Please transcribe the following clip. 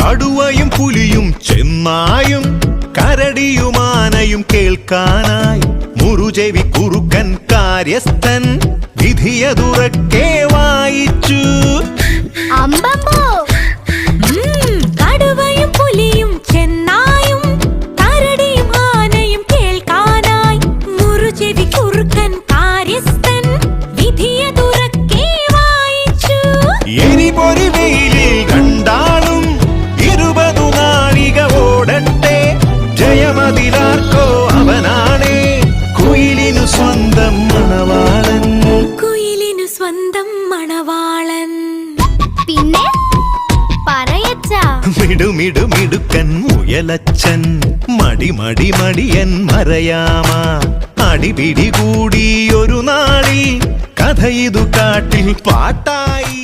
കടുവയും പുലിയും ചെന്നായും കരടിയുമാനയും കേൾക്കാനായി മുറുചെവി കുറുക്കൻ കാര്യസ്ഥൻ വിധിയതുറക്കെ വായിച്ചു. അമ്പമ്പോ കടുവയും പുലിയും ചെന്നായും കരടിയും ആനയും കേൾക്കാനായി മുറുചെവി കുറുക്കൻ കാര്യസ്ഥൻ വിധിയതുറക്കെ വായിച്ചു. എരിപൊരി വെയിലിൽ രണ്ടാളും 20 നാഴിക ഓടട്ടെ, ജയമതിലാർക്കോ അവനാണേ കുയിലിനു സ്വന്തം മണവാളൻ. കുയിലിനു സ്വന്തം മണവാളൻ. പിന്നെ പറയച്ചാ മിടുമിടുമിടുക്കൻ മുയലച്ചൻ മടിമടിമടിയൻ മറയാമ അടിപിടി കൂടി ഒരു നാളിൽ കഥ ഇതു കാട്ടിൽ പാട്ടായി.